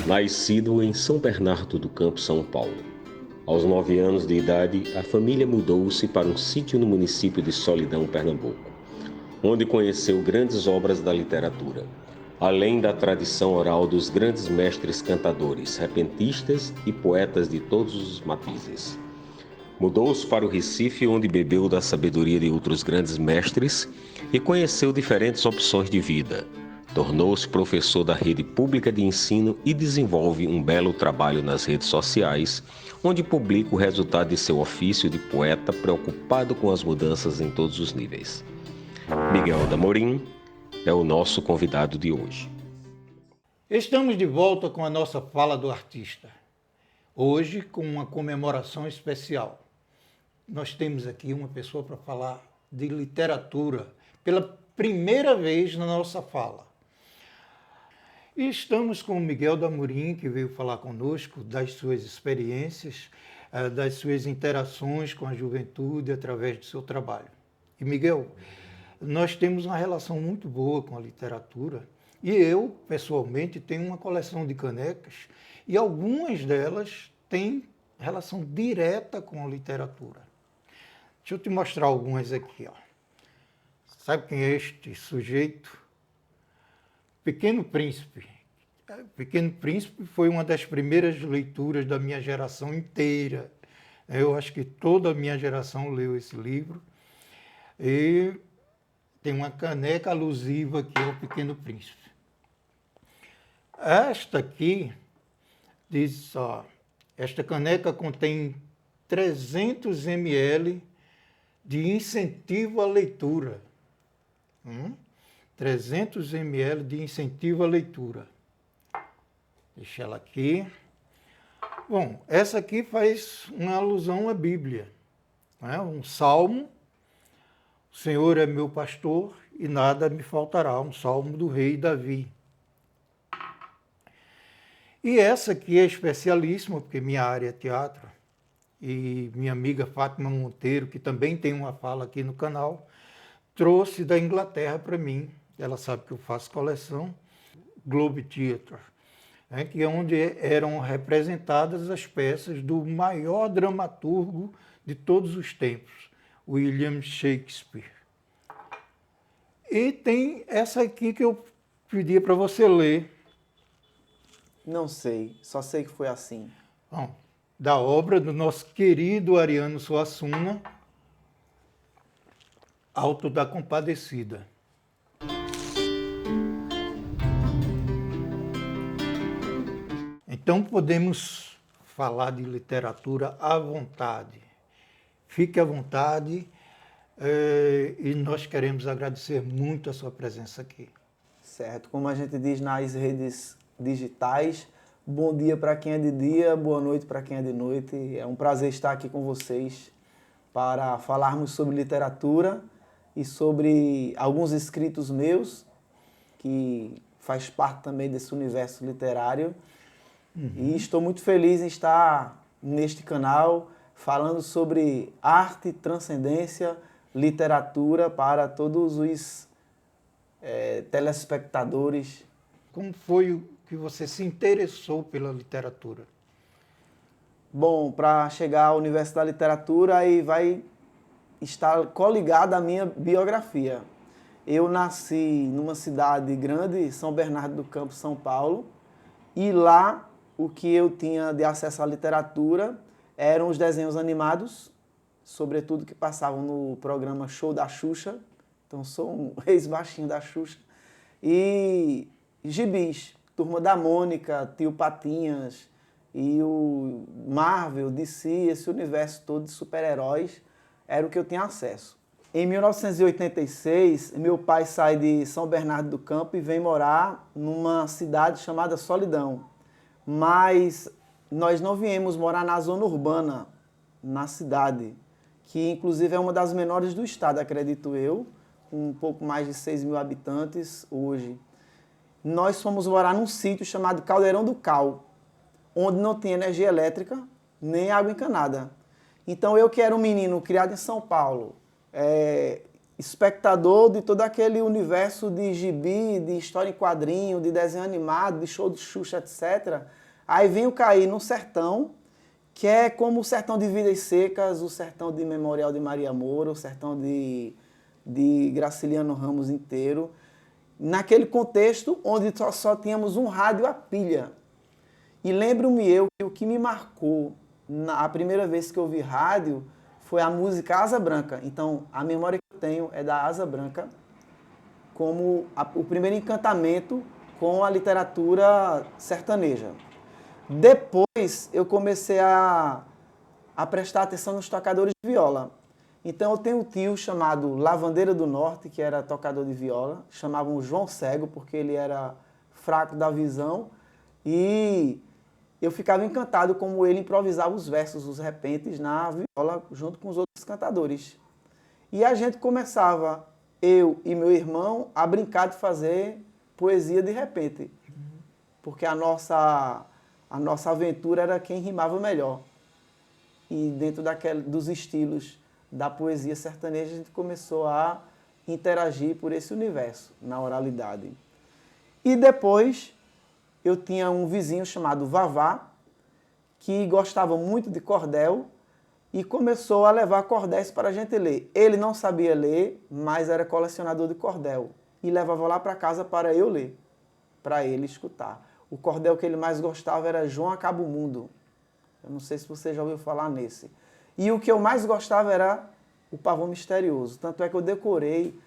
Nascido em São Bernardo do Campo, São Paulo. Aos 9 anos de idade, a família mudou-se para um sítio no município de Solidão, Pernambuco, onde conheceu grandes obras da literatura, além da tradição oral dos grandes mestres cantadores, repentistas e poetas de todos os matizes. Mudou-se para o Recife, onde bebeu da sabedoria de outros grandes mestres e conheceu diferentes opções de vida. Tornou-se professor da rede pública de ensino e desenvolve um belo trabalho nas redes sociais, onde publica o resultado de seu ofício de poeta preocupado com as mudanças em todos os níveis. Miguel Damorim é o nosso convidado de hoje. Estamos de volta com a nossa fala do artista. Hoje com uma comemoração especial. Nós temos aqui uma pessoa para falar de literatura pela primeira vez na nossa fala. E estamos com o Miguel Damorim, que veio falar conosco das suas experiências, das suas interações com a juventude através do seu trabalho. E Miguel, nós temos uma relação muito boa com a literatura e eu, pessoalmente, tenho uma coleção de canecas e algumas delas têm relação direta com a literatura. Deixa eu te mostrar algumas aqui. Ó. Sabe quem é este sujeito? Pequeno Príncipe. Pequeno Príncipe foi uma das primeiras leituras da minha geração inteira. Eu acho que toda a minha geração leu esse livro. E tem uma caneca alusiva que é o Pequeno Príncipe. Esta aqui diz, ó, esta caneca contém 300 ml de incentivo à leitura. 300 ml de incentivo à leitura. Deixa ela aqui. Bom, essa aqui faz uma alusão à Bíblia. Né? Um salmo. O Senhor é meu pastor e nada me faltará. Um salmo do rei Davi. E essa aqui é especialíssima, porque minha área é teatro. E minha amiga Fátima Monteiro, que também tem uma fala aqui no canal, trouxe da Inglaterra para mim. Ela sabe que eu faço coleção, Globe Theatre, né, que é onde eram representadas as peças do maior dramaturgo de todos os tempos, William Shakespeare. E tem essa aqui que eu pedi para você ler. Não sei, só sei que foi assim. Bom, da obra do nosso querido Ariano Suassuna, Alto da Compadecida. Então podemos falar de literatura à vontade. Fique à vontade e nós queremos agradecer muito a sua presença aqui. Certo, como a gente diz nas redes digitais, bom dia para quem é de dia, boa noite para quem é de noite. É um prazer estar aqui com vocês para falarmos sobre literatura e sobre alguns escritos meus, que faz parte também desse universo literário. E estou muito feliz em estar neste canal falando sobre arte, transcendência, literatura para todos os telespectadores. Como foi que você se interessou pela literatura? Bom, para chegar ao universo da literatura, aí vai estar coligada à minha biografia. Eu nasci numa cidade grande, São Bernardo do Campo, São Paulo, e lá o que eu tinha de acesso à literatura eram os desenhos animados, sobretudo que passavam no programa Show da Xuxa, então sou um ex-baixinho da Xuxa, e gibis, Turma da Mônica, Tio Patinhas, e o Marvel, DC, esse universo todo de super-heróis, era o que eu tinha acesso. Em 1986, meu pai sai de São Bernardo do Campo e vem morar numa cidade chamada Solidão. Mas nós não viemos morar na zona urbana, na cidade, que inclusive é uma das menores do estado, acredito eu, com um pouco mais de 6 mil habitantes hoje. Nós fomos morar num sítio chamado Caldeirão do Cal, onde não tinha energia elétrica nem água encanada. Então eu que era um menino criado em São Paulo, espectador de todo aquele universo de gibi, de história em quadrinho, de desenho animado, de show de Xuxa, etc. Aí venho cair no sertão, que é como o sertão de Vidas Secas, o sertão de Memorial de Maria Moura, o sertão de Graciliano Ramos inteiro, naquele contexto onde só tínhamos um rádio a pilha. E lembro-me eu que o que me marcou a primeira vez que eu ouvi rádio foi a música Asa Branca. Então, a memória que eu tenho é da Asa Branca como o primeiro encantamento com a literatura sertaneja. Depois, eu comecei a prestar atenção nos tocadores de viola. Então, eu tenho um tio chamado Lavandeira do Norte, que era tocador de viola. Chamavam João Cego, porque ele era fraco da visão. E eu ficava encantado como ele improvisava os versos, os repentes, na viola, junto com os outros cantadores. E a gente começava, eu e meu irmão, a brincar de fazer poesia de repente. Porque a nossa aventura era quem rimava melhor. E dentro dos estilos da poesia sertaneja, a gente começou a interagir por esse universo, na oralidade. E depois, eu tinha um vizinho chamado Vavá, que gostava muito de cordel e começou a levar cordéis para a gente ler. Ele não sabia ler, mas era colecionador de cordel e levava lá para casa para eu ler, para ele escutar. O cordel que ele mais gostava era João Acaba o Mundo. Eu não sei se você já ouviu falar nesse. E o que eu mais gostava era o Pavão Misterioso. Tanto é que eu decorei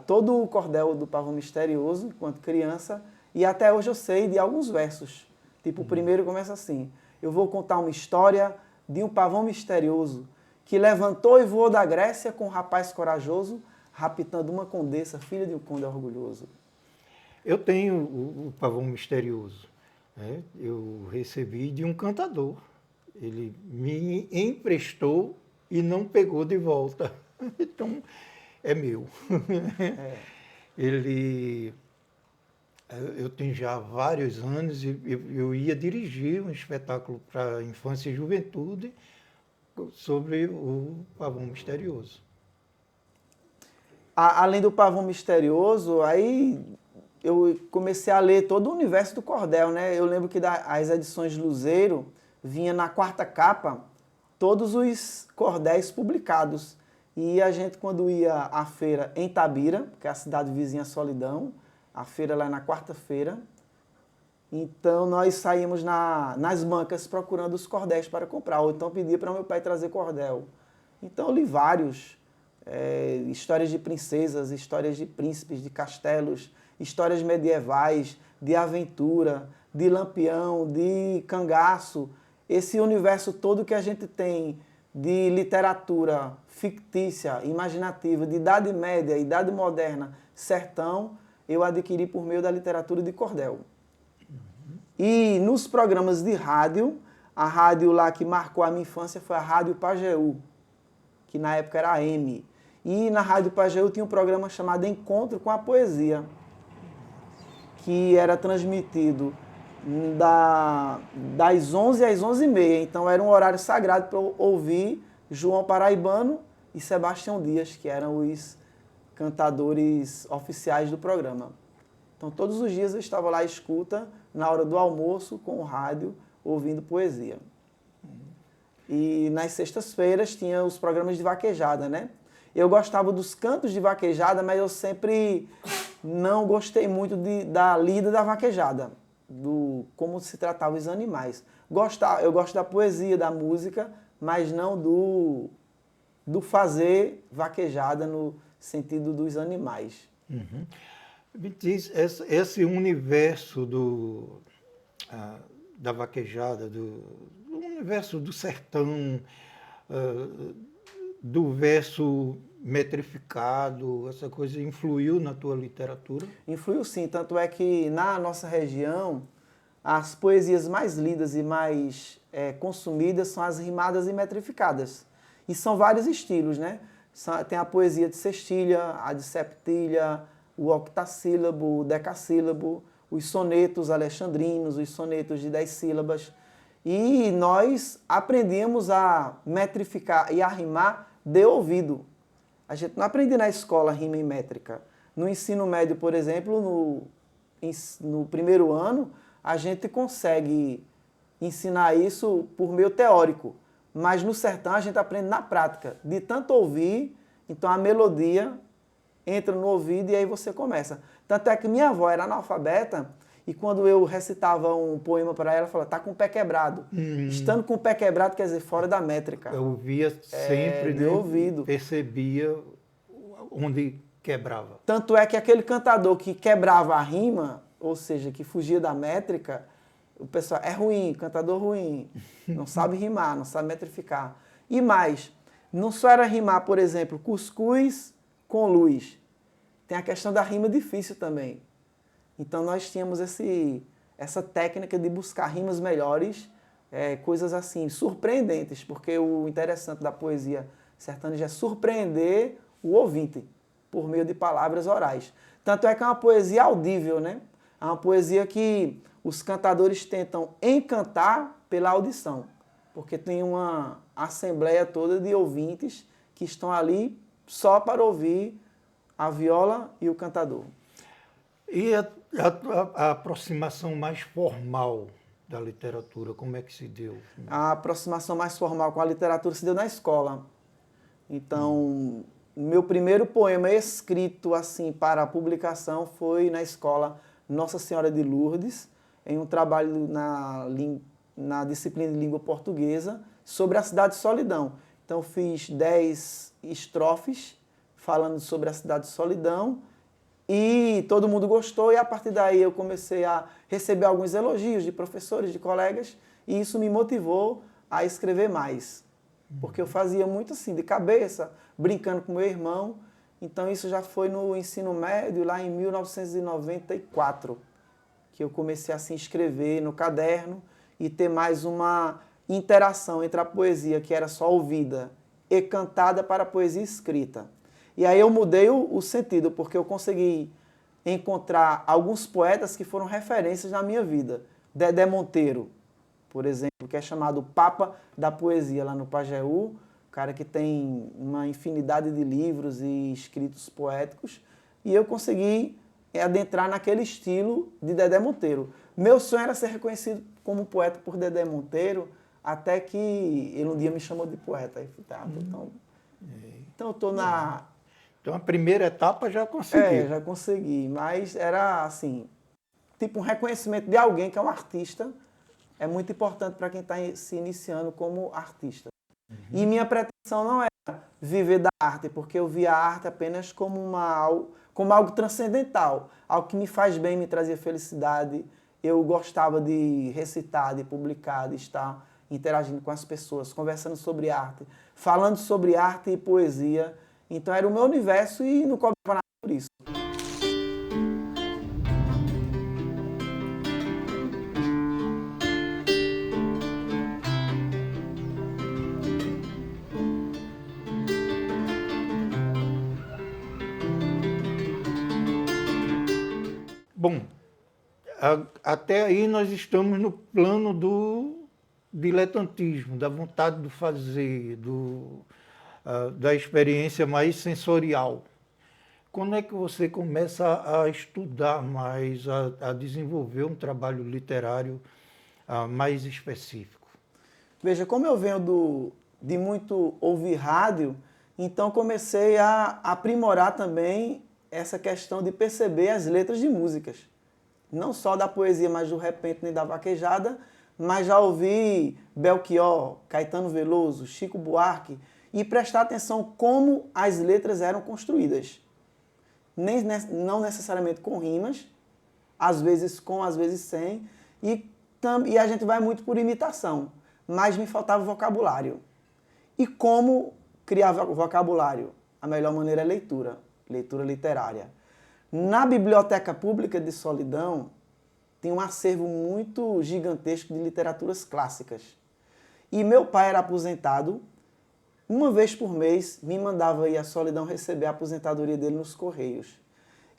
todo o cordel do Pavão Misterioso, enquanto criança, e até hoje eu sei de alguns versos. Tipo, o primeiro começa assim: eu vou contar uma história de um pavão misterioso que levantou e voou da Grécia com um rapaz corajoso, raptando uma condessa, filha de um conde orgulhoso. Eu tenho o Pavão Misterioso, né? Eu recebi de um cantador. Ele me emprestou e não pegou de volta. Então, é meu. É. Eu tenho já vários anos e eu ia dirigir um espetáculo para infância e juventude sobre o Pavão Misterioso. Além do Pavão Misterioso, aí eu comecei a ler todo o universo do cordel, né? Eu lembro que as edições de Luzeiro vinha na quarta capa todos os cordéis publicados. E a gente, quando ia à feira em Tabira, que é a cidade vizinha Solidão, a feira lá na quarta-feira, então nós saímos nas bancas procurando os cordéis para comprar, ou então pedia para meu pai trazer cordel. Então eu li vários, histórias de princesas, histórias de príncipes, de castelos, histórias medievais, de aventura, de lampião, de cangaço. Esse universo todo que a gente tem de literatura fictícia, imaginativa, de Idade Média, Idade Moderna, sertão, eu adquiri por meio da literatura de cordel. E nos programas de rádio, a rádio lá que marcou a minha infância foi a Rádio Pajeú, que na época era AM. E na Rádio Pajeú tinha um programa chamado Encontro com a Poesia, que era transmitido das 11 às 11h30. Então era um horário sagrado para eu ouvir João Paraibano e Sebastião Dias, que eram os cantadores oficiais do programa. Então todos os dias eu estava lá à escuta, na hora do almoço, com o rádio, ouvindo poesia. E nas sextas-feiras tinha os programas de vaquejada, né? Eu gostava dos cantos de vaquejada, mas eu sempre não gostei muito da lida da vaquejada, do como se tratavam os animais. Eu gosto da poesia, da música, mas não do fazer vaquejada no sentido dos animais. Uhum. Me diz, esse universo da vaquejada, do universo do sertão, do verso metrificado, essa coisa influiu na tua literatura? Influiu sim, tanto é que na nossa região as poesias mais lidas e mais consumidas são as rimadas e metrificadas. E são vários estilos, né? Tem a poesia de sextilha, a de septilha, o octassílabo, o decassílabo, os sonetos alexandrinos, os sonetos de 10 sílabas. E nós aprendemos a metrificar e a rimar de ouvido. A gente não aprende na escola rima e métrica. No ensino médio, por exemplo, no primeiro ano, a gente consegue ensinar isso por meio teórico. Mas no sertão a gente aprende na prática. De tanto ouvir, então a melodia entra no ouvido e aí você começa. Tanto é que minha avó era analfabeta e quando eu recitava um poema para ela, falava, tá com o pé quebrado. Estando com o pé quebrado quer dizer fora da métrica. Eu ouvia sempre, de ouvido. Percebia onde quebrava. Tanto é que aquele cantador que quebrava a rima, ou seja, que fugia da métrica, o pessoal, é ruim, cantador ruim, não sabe rimar, não sabe metrificar. E mais, não só era rimar, por exemplo, cuscuz com luz. Tem a questão da rima difícil também. Então nós tínhamos essa técnica de buscar rimas melhores, coisas assim, surpreendentes, porque o interessante da poesia sertaneja é surpreender o ouvinte por meio de palavras orais. Tanto é que é uma poesia audível, né? É uma poesia que os cantadores tentam encantar pela audição, porque tem uma assembleia toda de ouvintes que estão ali só para ouvir a viola e o cantador. E a aproximação mais formal da literatura, como é que se deu? A aproximação mais formal com a literatura se deu na escola. Então, meu primeiro poema escrito assim para a publicação foi na escola Nossa Senhora de Lourdes, em um trabalho na disciplina de língua portuguesa sobre a cidade de Solidão. Então, fiz 10 estrofes falando sobre a cidade de Solidão e todo mundo gostou e a partir daí eu comecei a receber alguns elogios de professores, de colegas e isso me motivou a escrever mais. Porque eu fazia muito assim, de cabeça, brincando com meu irmão. Então isso já foi no ensino médio, lá em 1994, que eu comecei a assim, escrever no caderno e ter mais uma interação entre a poesia, que era só ouvida, e cantada, para a poesia escrita. E aí eu mudei o sentido, porque eu consegui encontrar alguns poetas que foram referências na minha vida. Dedé Monteiro, por exemplo, que é chamado Papa da Poesia lá no Pajeú, cara que tem uma infinidade de livros e escritos poéticos, e eu consegui adentrar naquele estilo de Dedé Monteiro. Meu sonho era ser reconhecido como poeta por Dedé Monteiro, até que ele um dia me chamou de poeta. Aí eu falei, então eu estou na... Então a primeira etapa já consegui. já consegui, mas era assim, tipo um reconhecimento de alguém que é um artista, é muito importante para quem está se iniciando como artista. E minha pretensão não era viver da arte, porque eu via a arte apenas como algo transcendental, algo que me faz bem, me trazia felicidade. Eu gostava de recitar, de publicar, de estar interagindo com as pessoas, conversando sobre arte, falando sobre arte e poesia. Então era o meu universo e não cobrava nada por isso. Bom, até aí nós estamos no plano do diletantismo, da vontade de fazer, da experiência mais sensorial. Quando é que você começa a estudar mais, a desenvolver um trabalho literário mais específico? Veja, como eu venho de muito ouvir rádio, então comecei a aprimorar também essa questão de perceber as letras de músicas. Não só da poesia, mas do repente nem da vaquejada, mas já ouvi Belchior, Caetano Veloso, Chico Buarque, e prestar atenção como as letras eram construídas. Não necessariamente com rimas, às vezes com, às vezes sem, e a gente vai muito por imitação, mas me faltava vocabulário. E como criar vocabulário? A melhor maneira é leitura literária. Na Biblioteca Pública de Solidão, tem um acervo muito gigantesco de literaturas clássicas. E meu pai era aposentado, uma vez por mês me mandava ir à Solidão receber a aposentadoria dele nos Correios.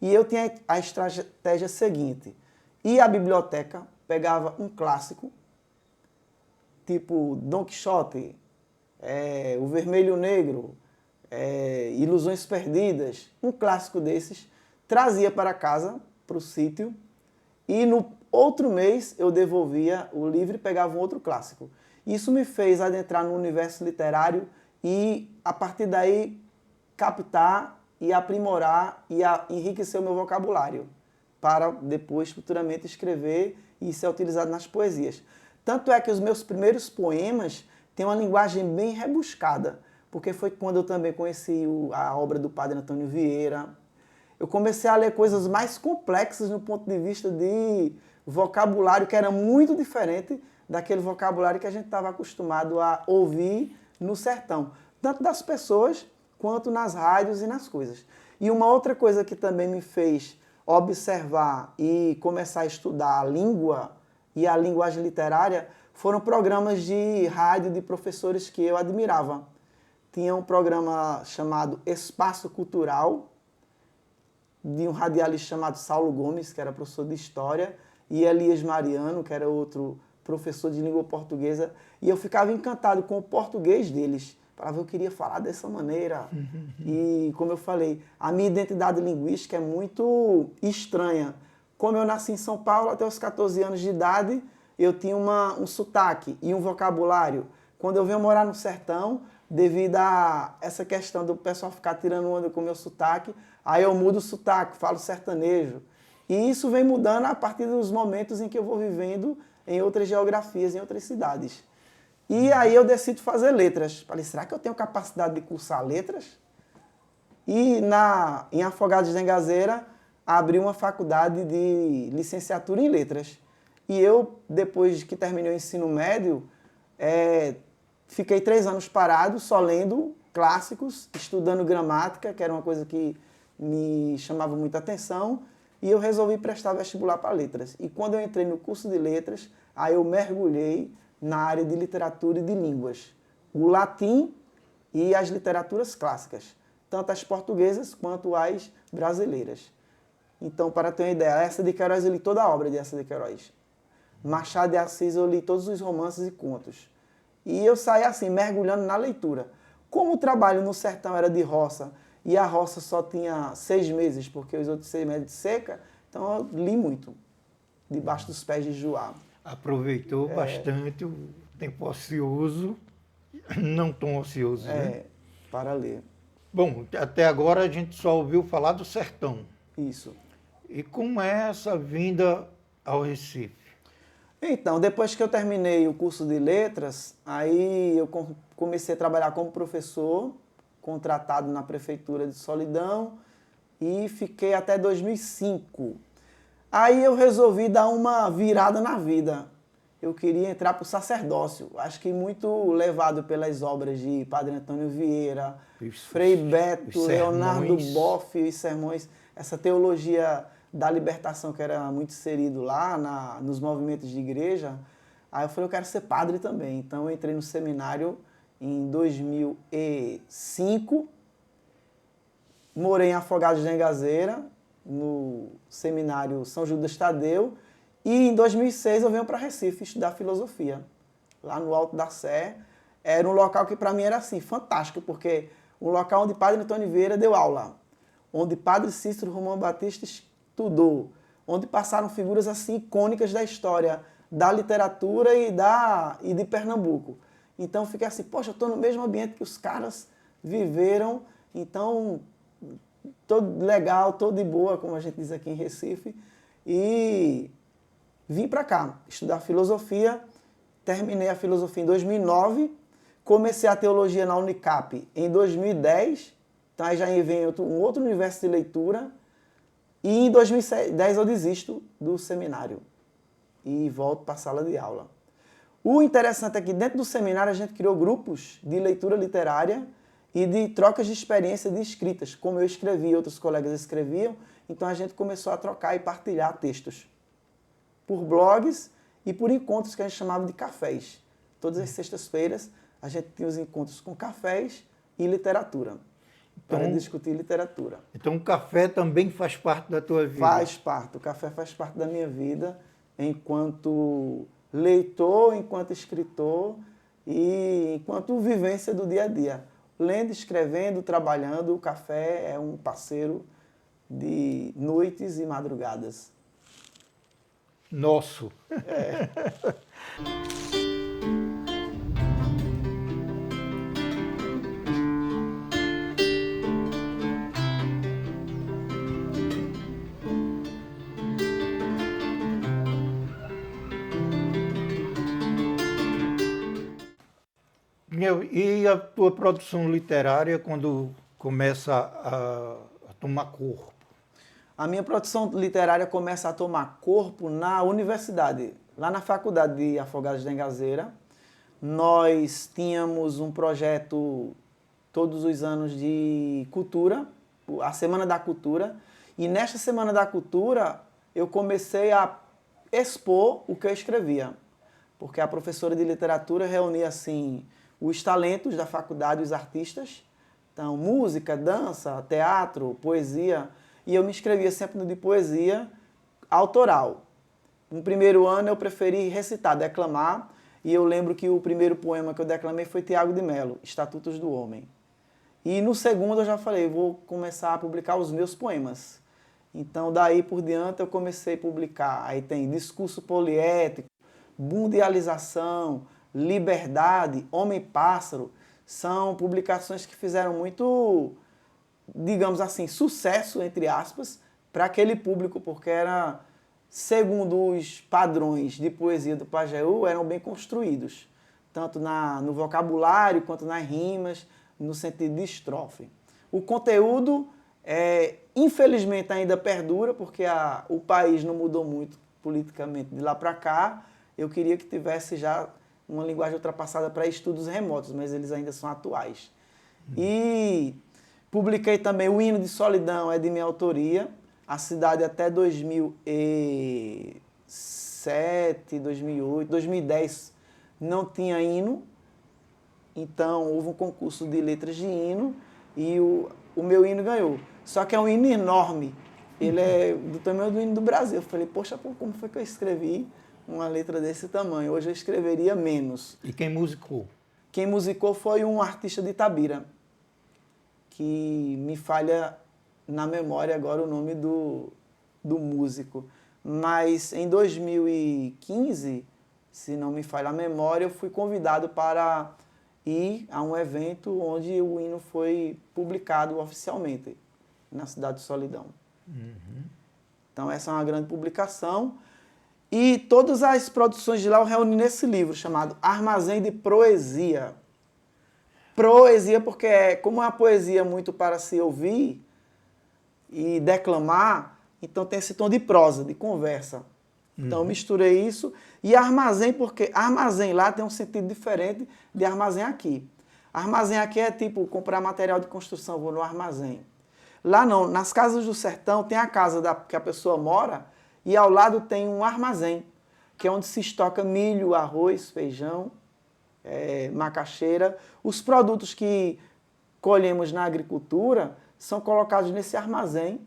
E eu tinha a estratégia seguinte, ia à biblioteca, pegava um clássico, tipo Dom Quixote, O Vermelho e o Negro, Ilusões Perdidas, um clássico desses, trazia para casa, para o sítio, e no outro mês eu devolvia o livro e pegava um outro clássico. Isso me fez adentrar no universo literário e, a partir daí, captar e aprimorar e enriquecer o meu vocabulário, para depois, futuramente, escrever e ser utilizado nas poesias. Tanto é que os meus primeiros poemas têm uma linguagem bem rebuscada, porque foi quando eu também conheci a obra do Padre Antônio Vieira. Eu comecei a ler coisas mais complexas no ponto de vista de vocabulário, que era muito diferente daquele vocabulário que a gente estava acostumado a ouvir no sertão, tanto das pessoas quanto nas rádios e nas coisas. E uma outra coisa que também me fez observar e começar a estudar a língua e a linguagem literária foram programas de rádio de professores que eu admirava. Tinha um programa chamado Espaço Cultural, de um radialista chamado Saulo Gomes, que era professor de História, e Elias Mariano, que era outro professor de língua portuguesa, e eu ficava encantado com o português deles. Falava, eu queria falar dessa maneira. E, como eu falei, a minha identidade linguística é muito estranha. Como eu nasci em São Paulo, até os 14 anos de idade, eu tinha um sotaque e um vocabulário. Quando eu venho morar no sertão, devido a essa questão do pessoal ficar tirando onda com o meu sotaque, aí eu mudo o sotaque, falo sertanejo. E isso vem mudando a partir dos momentos em que eu vou vivendo em outras geografias, em outras cidades. E aí eu decido fazer letras. Falei, será que eu tenho capacidade de cursar letras? E em Afogados da Engazeira, abri uma faculdade de licenciatura em letras. E eu, depois que terminei o ensino médio, fiquei 3 anos parado, só lendo clássicos, estudando gramática, que era uma coisa que me chamava muita atenção, e eu resolvi prestar vestibular para letras. E quando eu entrei no curso de letras, aí eu mergulhei na área de literatura e de línguas. O latim e as literaturas clássicas, tanto as portuguesas quanto as brasileiras. Então, para ter uma ideia, Eça de Queiroz eu li toda a obra de Eça de Queiroz. Machado de Assis eu li todos os romances e contos. E eu saí assim, mergulhando na leitura. Como o trabalho no sertão era de roça, e a roça só tinha 6 meses, porque os outros 6 meses de seca, então eu li muito, debaixo dos pés de Joá. Aproveitou bastante o tempo ocioso, não tão ocioso, né? Para ler. Bom, até agora a gente só ouviu falar do sertão. Isso. E como é essa vinda ao Recife? Então, depois que eu terminei o curso de letras, aí eu comecei a trabalhar como professor, contratado na Prefeitura de Solidão, e fiquei até 2005. Aí eu resolvi dar uma virada na vida. Eu queria entrar para o sacerdócio. Acho que muito levado pelas obras de Padre Antônio Vieira, Frei Beto, Leonardo Boff, os sermões, essa teologia da libertação que era muito inserido lá nos movimentos de igreja. Aí eu falei, eu quero ser padre também. Então eu entrei no seminário em 2005, morei em Afogados da Engazeira, no seminário São Judas Tadeu, e em 2006 eu venho para Recife estudar filosofia, lá no Alto da Sé. Era um local que para mim era assim, fantástico, porque um local onde Padre Antônio Vieira deu aula, onde Padre Cícero Romão Batista estudou, onde passaram figuras assim icônicas da história, da literatura e de Pernambuco. Então fiquei assim, poxa, eu estou no mesmo ambiente que os caras viveram, então todo legal, todo de boa, como a gente diz aqui em Recife, e vim para cá estudar filosofia, terminei a filosofia em 2009, comecei a teologia na Unicap em 2010, então aí já vem um outro universo de leitura, e em 2010 eu desisto do seminário e volto para a sala de aula. O interessante é que dentro do seminário a gente criou grupos de leitura literária e de trocas de experiência de escritas. Como eu escrevi, outros colegas escreviam, então a gente começou a trocar e partilhar textos por blogs e por encontros que a gente chamava de cafés. Todas as sextas-feiras a gente tinha os encontros com cafés e literatura, para discutir literatura. Então o café também faz parte da tua vida? Faz parte, o café faz parte da minha vida enquanto leitor, enquanto escritor e enquanto vivência do dia a dia. lendo, escrevendo, trabalhando. O café é um parceiro de noites e madrugadas. Nosso. E a tua produção literária quando começa a tomar corpo? A minha produção literária começa a tomar corpo na universidade, lá na Faculdade de Afogados da Engazeira. Nós tínhamos um projeto todos os anos de cultura, a Semana da Cultura, e nesta Semana da Cultura eu comecei a expor o que eu escrevia, porque a professora de literatura reunia assim os talentos da faculdade, os artistas, então música, dança, teatro, poesia, e eu me inscrevia sempre no de poesia autoral. No primeiro ano eu preferi recitar, declamar, e eu lembro que o primeiro poema que eu declamei foi Tiago de Melo, Estatutos do Homem. E no segundo eu já falei, vou começar a publicar os meus poemas. Então daí por diante eu comecei a publicar. Aí tem Discurso Poliético, Mundialização, Liberdade, Homem-Pássaro. São publicações que fizeram muito, digamos assim, sucesso, entre aspas, para aquele público, porque era, segundo os padrões de poesia do Pajeú, eram bem construídos, tanto no vocabulário quanto nas rimas, no sentido de estrofe. O conteúdo, infelizmente, ainda perdura, porque o país não mudou muito politicamente de lá para cá. Eu queria que tivesse já uma linguagem ultrapassada para estudos remotos, mas eles ainda são atuais. E publiquei também o Hino de Solidão, é de minha autoria. A cidade até 2007, 2008, 2010 não tinha hino. Então houve um concurso de letras de hino e o meu hino ganhou. Só que é um hino enorme. Ele é do tamanho do hino do Brasil. Eu falei, poxa, como foi que eu escrevi uma letra desse tamanho? Hoje eu escreveria menos. E quem musicou? Quem musicou foi um artista de Itabira, que me falha na memória agora o nome do músico. Mas em 2015, se não me falha a memória, eu fui convidado para ir a um evento onde o hino foi publicado oficialmente, na cidade de Solidão. Então essa é uma grande publicação. E todas as produções de lá eu reuni nesse livro, chamado Armazém de Proesia. Proesia porque, como é uma poesia muito para se ouvir e declamar, então tem esse tom de prosa, de conversa. Então eu misturei isso. E armazém, porque armazém lá tem um sentido diferente de armazém aqui. Armazém aqui é tipo comprar material de construção, vou no armazém. Lá não, nas casas do sertão tem a casa que a pessoa mora e ao lado tem um armazém, que é onde se estoca milho, arroz, feijão, macaxeira. Os produtos que colhemos na agricultura são colocados nesse armazém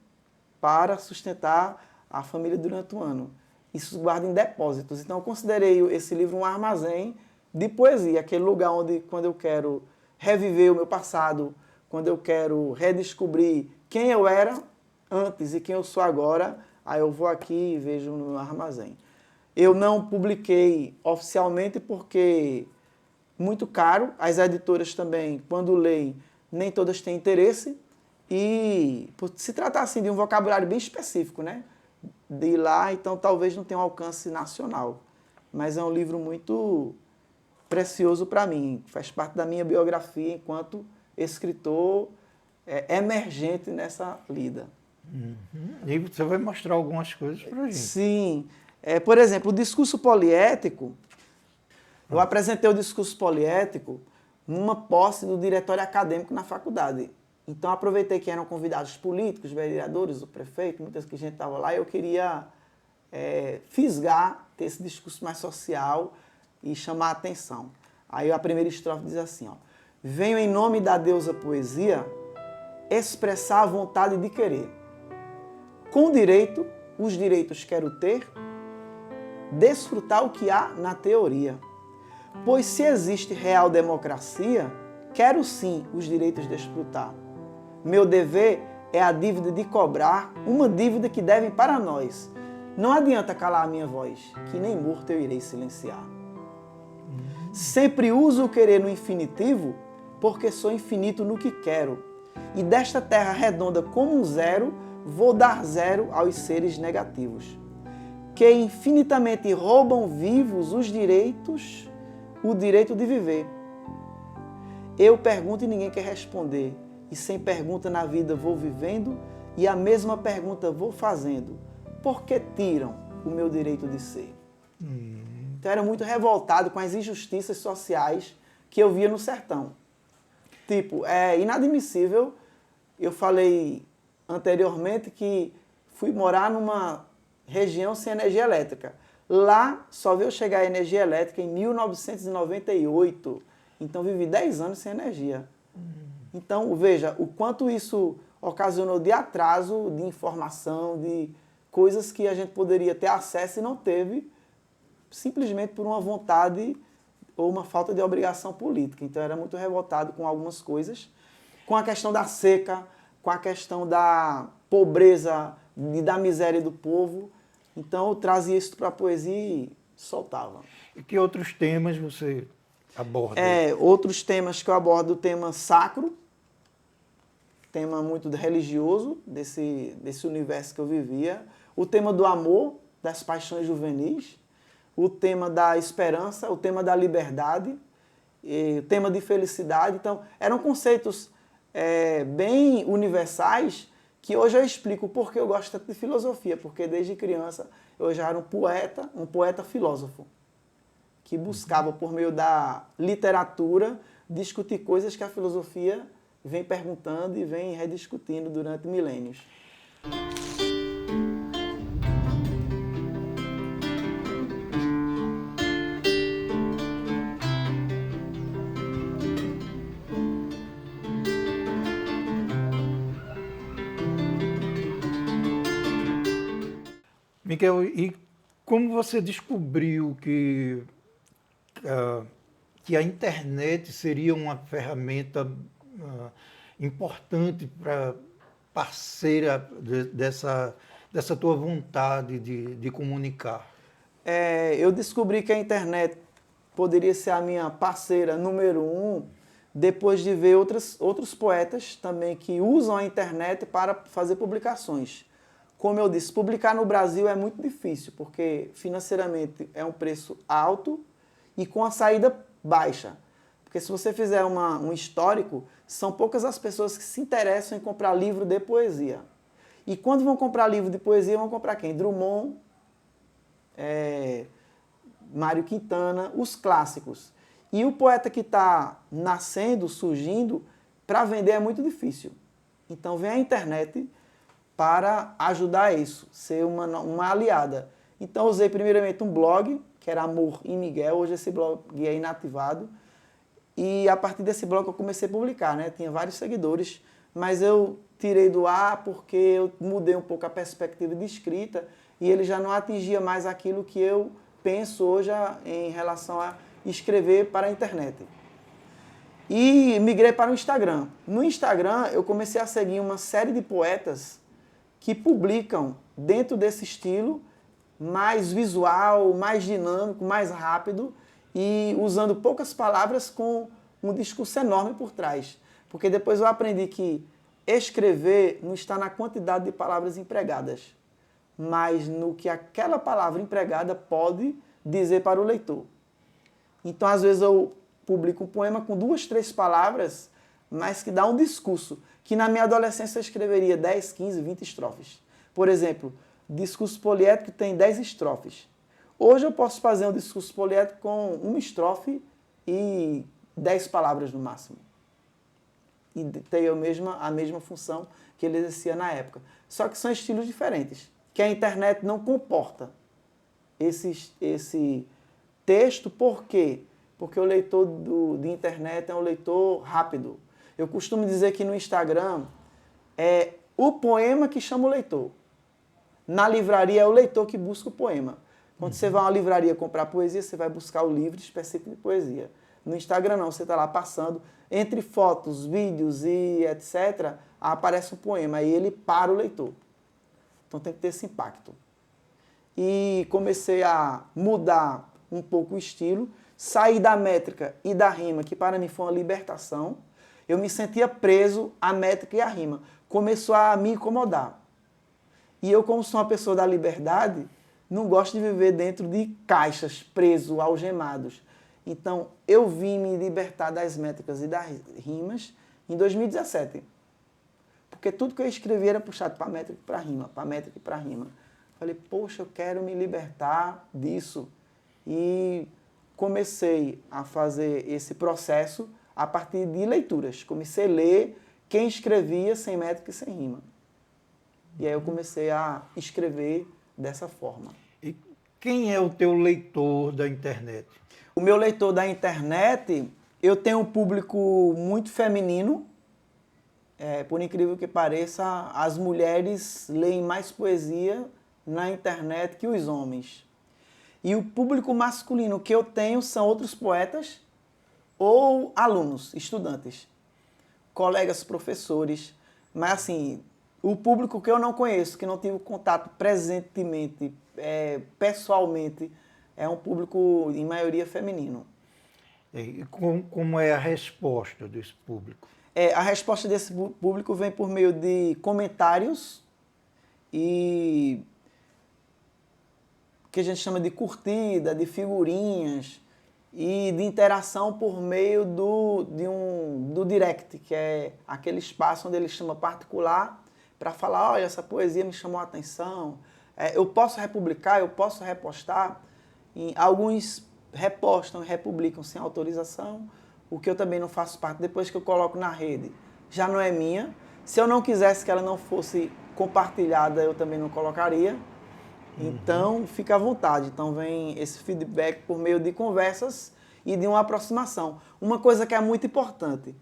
para sustentar a família durante o ano. Isso guarda em depósitos. Então eu considerei esse livro um armazém de poesia, aquele lugar onde, quando eu quero reviver o meu passado, quando eu quero redescobrir quem eu era antes e quem eu sou agora, aí eu vou aqui e vejo no armazém. Eu não publiquei oficialmente porque muito caro, as editoras também, quando leem, nem todas têm interesse, e por se tratar assim de um vocabulário bem específico, né? De ir lá, então talvez não tenha um alcance nacional. Mas é um livro muito precioso para mim, faz parte da minha biografia enquanto escritor emergente nessa lida. E você vai mostrar algumas coisas para a gente. Sim. Por exemplo, o discurso poliético, eu apresentei o discurso poliético numa posse do diretório acadêmico na faculdade. Então, aproveitei que eram convidados políticos, vereadores, o prefeito, muita gente estava lá, e eu queria fisgar, ter esse discurso mais social e chamar a atenção. Aí a primeira estrofe diz assim, ó: venho em nome da deusa poesia expressar a vontade de querer. Com direito, os direitos quero ter, desfrutar o que há na teoria. Pois se existe real democracia, quero sim os direitos de desfrutar. Meu dever é a dívida de cobrar, uma dívida que devem para nós. Não adianta calar a minha voz, que nem morto eu irei silenciar. Sempre uso o querer no infinitivo, porque sou infinito no que quero. E desta terra redonda como um zero, vou dar zero aos seres negativos, que infinitamente roubam vivos os direitos, o direito de viver. Eu pergunto e ninguém quer responder, e sem pergunta na vida vou vivendo, e a mesma pergunta vou fazendo. Por que tiram o meu direito de ser? Então eu era muito revoltado com as injustiças sociais que eu via no sertão. Tipo, é inadmissível, eu falei anteriormente que fui morar numa região sem energia elétrica. Lá só veio chegar a energia elétrica em 1998, então vivi 10 anos sem energia. Então, veja, o quanto isso ocasionou de atraso, de informação, de coisas que a gente poderia ter acesso e não teve, simplesmente por uma vontade ou uma falta de obrigação política. Então, eu era muito revoltado com algumas coisas, com a questão da seca, com a questão da pobreza e da miséria do povo. Então, eu trazia isso para a poesia e soltava. E que outros temas você aborda? Outros temas que eu abordo, o tema sacro, tema muito religioso desse universo que eu vivia, o tema do amor, das paixões juvenis, o tema da esperança, o tema da liberdade, o tema de felicidade. Então, eram conceitos bem universais que hoje eu explico porque eu gosto tanto de filosofia, porque desde criança eu já era um poeta filósofo, que buscava, por meio da literatura, discutir coisas que a filosofia vem perguntando e vem rediscutindo durante milênios. Miguel, e como você descobriu que a internet seria uma ferramenta importante para parceira dessa tua vontade de comunicar? Eu descobri que a internet poderia ser a minha parceira número 1 depois de ver outros poetas também que usam a internet para fazer publicações. Como eu disse, publicar no Brasil é muito difícil, porque financeiramente é um preço alto e com a saída baixa. Porque se você fizer um histórico, são poucas as pessoas que se interessam em comprar livro de poesia. E quando vão comprar livro de poesia, vão comprar quem? Drummond, Mário Quintana, os clássicos. E o poeta que está nascendo, surgindo, para vender é muito difícil. Então vem a internet para ajudar isso, ser uma aliada. Então eu usei primeiramente um blog, que era Amor em Miguel, hoje esse blog é inativado, e a partir desse blog eu comecei a publicar, né? Tinha vários seguidores, mas eu tirei do ar porque eu mudei um pouco a perspectiva de escrita e ele já não atingia mais aquilo que eu penso hoje em relação a escrever para a internet. E migrei para o Instagram. No Instagram eu comecei a seguir uma série de poetas que publicam dentro desse estilo, mais visual, mais dinâmico, mais rápido e usando poucas palavras com um discurso enorme por trás. Porque depois eu aprendi que escrever não está na quantidade de palavras empregadas, mas no que aquela palavra empregada pode dizer para o leitor. Então, às vezes, eu publico um poema com 2, 3 palavras, mas que dá um discurso, que na minha adolescência eu escreveria 10, 15, 20 estrofes. Por exemplo, discurso poliético tem 10 estrofes. Hoje eu posso fazer um discurso poliético com 1 estrofe e 10 palavras no máximo. E tem a mesma função que ele exercia na época. Só que são estilos diferentes, que a internet não comporta esse texto. Por quê? Porque o leitor de internet é um leitor rápido. Eu costumo dizer que no Instagram é o poema que chama o leitor. Na livraria é o leitor que busca o poema. Quando você vai a uma livraria comprar poesia, você vai buscar o livro específico de poesia. No Instagram não, você está lá passando, entre fotos, vídeos e etc., aparece um poema, aí ele para o leitor. Então tem que ter esse impacto. E comecei a mudar um pouco o estilo, sair da métrica e da rima, que para mim foi uma libertação. Eu me sentia preso à métrica e à rima. Começou a me incomodar. E eu, como sou uma pessoa da liberdade, não gosto de viver dentro de caixas, preso, algemados. Então, eu vim me libertar das métricas e das rimas em 2017. Porque tudo que eu escrevia era puxado para métrica e para rima, para métrica e para rima. Falei, poxa, eu quero me libertar disso. E comecei a fazer esse processo a partir de leituras. Comecei a ler quem escrevia sem métrica e sem rima. E aí eu comecei a escrever dessa forma. E quem é o teu leitor da internet? O meu leitor da internet, eu tenho um público muito feminino. Por incrível que pareça, as mulheres leem mais poesia na internet que os homens. E o público masculino que eu tenho são outros poetas ou alunos, estudantes, colegas professores. Mas assim, o público que eu não conheço, que não tive contato presentemente, pessoalmente, é um público, em maioria, feminino. E como é a resposta desse público? A resposta desse público vem por meio de comentários e que a gente chama de curtida, de figurinhas e de interação por meio do direct, que é aquele espaço onde ele chama particular para falar, olha, essa poesia me chamou a atenção, eu posso republicar, eu posso repostar. Alguns repostam e republicam sem autorização, o que eu também não faço parte. Depois que eu coloco na rede, já não é minha. Se eu não quisesse que ela não fosse compartilhada, eu também não colocaria. Então, fica à vontade. Então, vem esse feedback por meio de conversas e de uma aproximação. Uma coisa que é muito importante.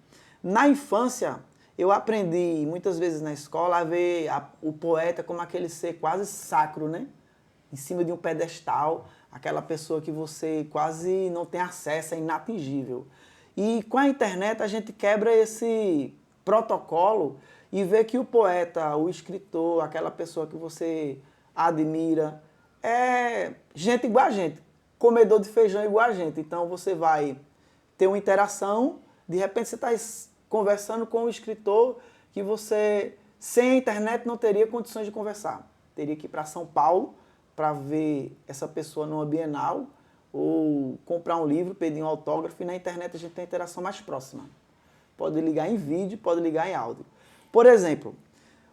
Na infância, eu aprendi, muitas vezes na escola, a ver o poeta como aquele ser quase sacro, né? Em cima de um pedestal, aquela pessoa que você quase não tem acesso, é inatingível. E com a internet a gente quebra esse protocolo e vê que o poeta, o escritor, aquela pessoa que você admira, é gente igual a gente, comedor de feijão igual a gente. Então você vai ter uma interação, de repente você está conversando com um escritor que você, sem a internet, não teria condições de conversar. Teria que ir para São Paulo para ver essa pessoa numa Bienal, ou comprar um livro, pedir um autógrafo, e na internet a gente tem a interação mais próxima. Pode ligar em vídeo, pode ligar em áudio. Por exemplo,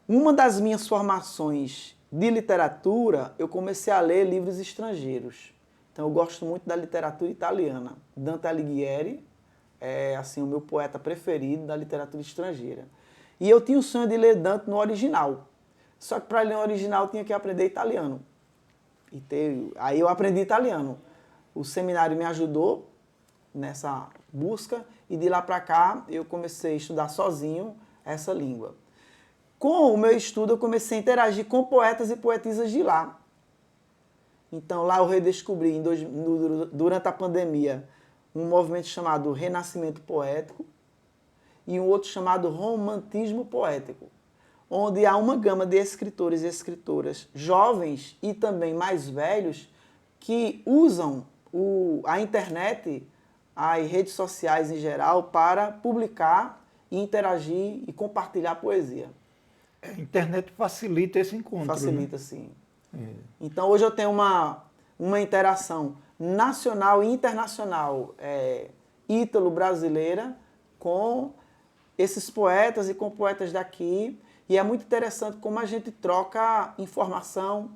uma das minhas formações de literatura, eu comecei a ler livros estrangeiros. Então eu gosto muito da literatura italiana. Dante Alighieri é assim, o meu poeta preferido da literatura estrangeira. E eu tinha o sonho de ler Dante no original. Só que para ler no original eu tinha que aprender italiano. Aí eu aprendi italiano. O seminário me ajudou nessa busca e de lá para cá eu comecei a estudar sozinho essa língua. Com o meu estudo eu comecei a interagir com poetas e poetisas de lá. Então lá eu redescobri, durante a pandemia, um movimento chamado Renascimento Poético e um outro chamado Romantismo Poético, onde há uma gama de escritores e escritoras jovens e também mais velhos que usam a internet, as redes sociais em geral, para publicar, interagir e compartilhar poesia. A internet facilita esse encontro. Facilita, sim. Então hoje eu tenho uma interação nacional e internacional, ítalo-brasileira, com esses poetas e com poetas daqui. E é muito interessante como a gente troca informação,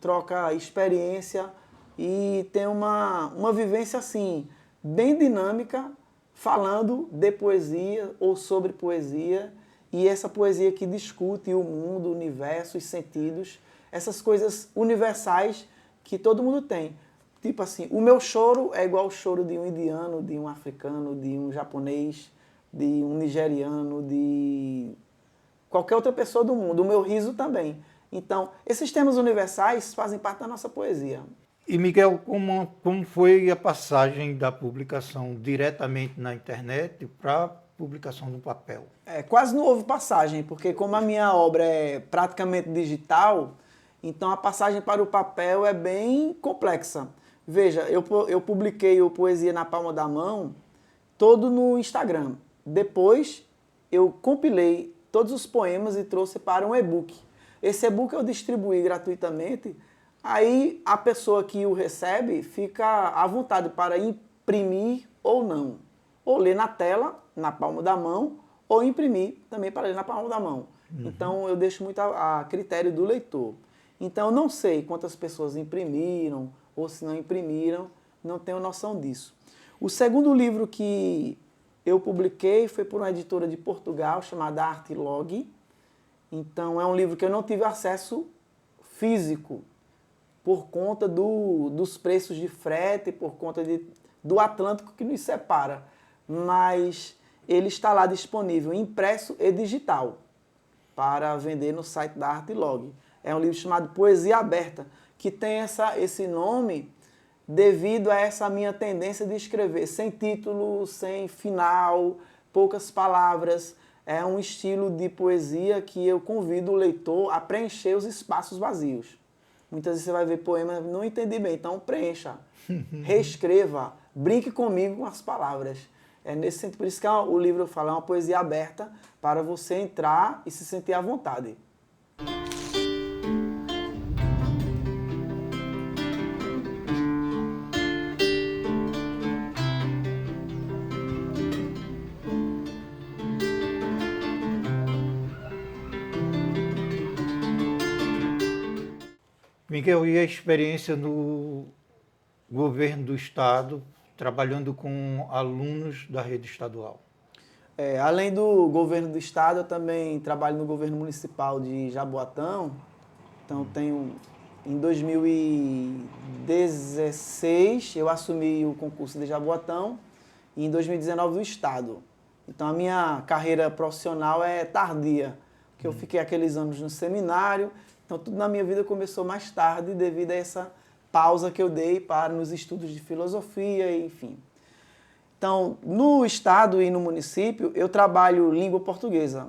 troca experiência e tem uma vivência assim, bem dinâmica, falando de poesia ou sobre poesia. E essa poesia que discute o mundo, o universo, os sentidos, essas coisas universais que todo mundo tem. Tipo assim, o meu choro é igual ao choro de um indiano, de um africano, de um japonês, de um nigeriano, de qualquer outra pessoa do mundo. O meu riso também. Então, esses temas universais fazem parte da nossa poesia. E, Miguel, como foi a passagem da publicação diretamente na internet para a publicação no papel? Quase não houve passagem, porque como a minha obra é praticamente digital, então a passagem para o papel é bem complexa. Veja, eu publiquei o Poesia na Palma da Mão todo no Instagram. Depois eu compilei todos os poemas e trouxe para um e-book. Esse e-book eu distribuí gratuitamente, aí a pessoa que o recebe fica à vontade para imprimir ou não. Ou ler na tela, na palma da mão, ou imprimir também para ler na palma da mão. Então eu deixo muito a critério do leitor. Então eu não sei quantas pessoas imprimiram ou se não imprimiram, não tenho noção disso. O segundo livro que eu publiquei foi por uma editora de Portugal chamada Artlog. Então é um livro que eu não tive acesso físico por conta dos preços de frete, por conta do Atlântico que nos separa. Mas ele está lá disponível, impresso e digital, para vender no site da Artlog. É um livro chamado Poesia Aberta, que tem esse nome devido a essa minha tendência de escrever sem título, sem final, poucas palavras. É um estilo de poesia que eu convido o leitor a preencher os espaços vazios. Muitas vezes você vai ver poema, não entendi bem, então preencha, reescreva, brinque comigo com as palavras. É nesse sentido, por isso que o livro fala, é uma poesia aberta para você entrar e se sentir à vontade. Miguel, e a experiência no governo do estado, trabalhando com alunos da rede estadual? Além do governo do estado, eu também trabalho no governo municipal de Jaboatão. Então, em 2016, eu assumi o concurso de Jaboatão e em 2019 do estado. Então, a minha carreira profissional é tardia, porque eu fiquei aqueles anos no seminário. Então, tudo na minha vida começou mais tarde devido a essa pausa que eu dei nos estudos de filosofia, enfim. Então, no estado e no município, eu trabalho língua portuguesa.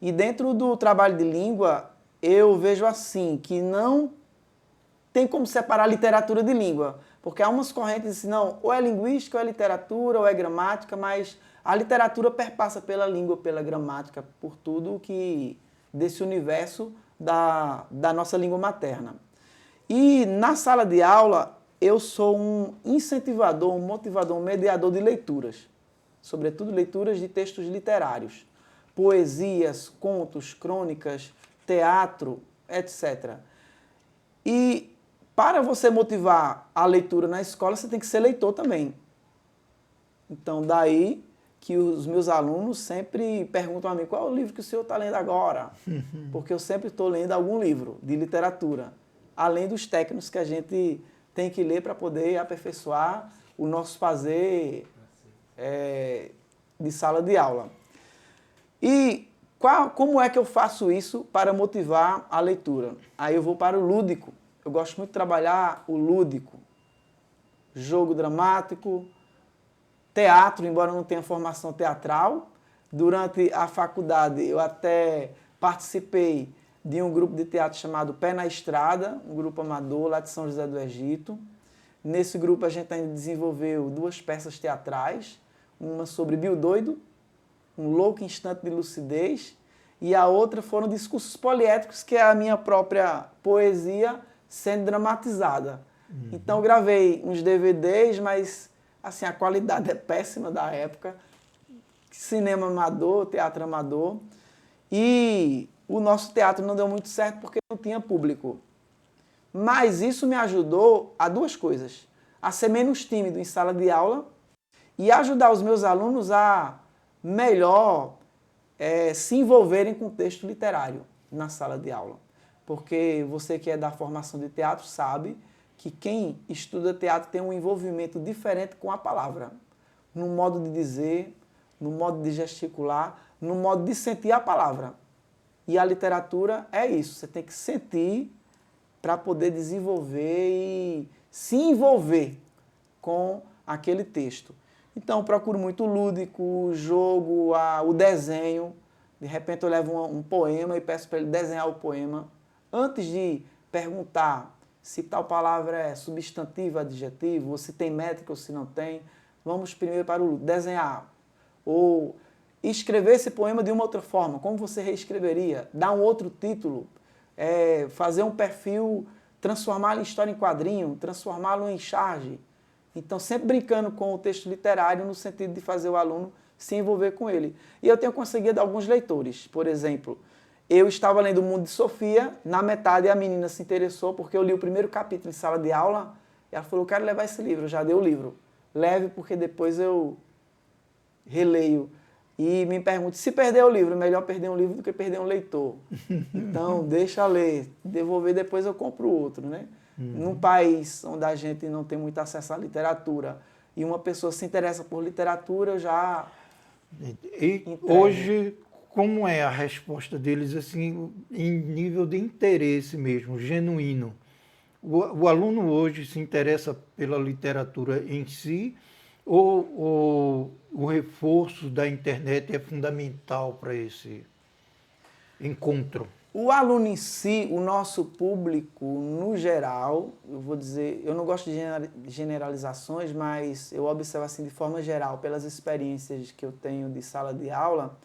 E dentro do trabalho de língua, eu vejo assim, que não tem como separar literatura de língua. Porque há umas correntes assim, não, ou é linguística, ou é literatura, ou é gramática, mas a literatura perpassa pela língua, pela gramática, por tudo que desse universo da nossa língua materna. E na sala de aula, eu sou um incentivador, um motivador, um mediador de leituras. Sobretudo leituras de textos literários. Poesias, contos, crônicas, teatro, etc. E para você motivar a leitura na escola, você tem que ser leitor também. Então, daí que os meus alunos sempre perguntam a mim, qual é o livro que o senhor está lendo agora? Porque eu sempre estou lendo algum livro de literatura, além dos técnicos que a gente tem que ler para poder aperfeiçoar o nosso fazer de sala de aula. E como é que eu faço isso para motivar a leitura? Aí eu vou para o lúdico. Eu gosto muito de trabalhar o lúdico, jogo dramático, teatro, embora eu não tenha formação teatral. Durante a faculdade eu até participei de um grupo de teatro chamado Pé na Estrada, um grupo amador lá de São José do Egito. Nesse grupo a gente ainda desenvolveu 2 peças teatrais, uma sobre Bill Doido, um louco instante de lucidez, e a outra foram discursos poliéticos, que é a minha própria poesia sendo dramatizada. Então eu gravei uns DVDs, mas assim, a qualidade é péssima da época. Cinema amador, teatro amador. E o nosso teatro não deu muito certo porque não tinha público. Mas isso me ajudou a 2 coisas. A ser menos tímido em sala de aula e ajudar os meus alunos a melhor se envolverem com o texto literário na sala de aula. Porque você que é da formação de teatro sabe que quem estuda teatro tem um envolvimento diferente com a palavra. No modo de dizer, no modo de gesticular, no modo de sentir a palavra. E a literatura é isso, você tem que sentir para poder desenvolver e se envolver com aquele texto. Então, eu procuro muito o lúdico, o jogo, o desenho. De repente, eu levo um poema e peço para ele desenhar o poema. Antes de perguntar se tal palavra é substantivo, adjetivo, ou se tem métrica ou se não tem, vamos primeiro para o lúdico, desenhar. Ou escrever esse poema de uma outra forma, como você reescreveria, dar um outro título, fazer um perfil, transformá-lo em história em quadrinho, transformá-lo em charge. Então, sempre brincando com o texto literário no sentido de fazer o aluno se envolver com ele. E eu tenho conseguido alguns leitores. Por exemplo, eu estava lendo O Mundo de Sofia, na metade a menina se interessou porque eu li o primeiro capítulo em sala de aula e ela falou, eu quero levar esse livro, eu já dei o livro. Leve porque depois eu releio. E me pergunto, se perder o livro, melhor perder um livro do que perder um leitor. Então, deixa ler, devolver depois eu compro outro, né? Num país onde a gente não tem muito acesso à literatura e uma pessoa se interessa por literatura, eu já E entrego. hoje, como é a resposta deles, assim, em nível de interesse mesmo, genuíno? O aluno hoje se interessa pela literatura em si ou o reforço da internet é fundamental para esse encontro? O aluno em si, o nosso público, no geral, eu vou dizer, eu não gosto de generalizações, mas eu observo assim de forma geral, pelas experiências que eu tenho de sala de aula,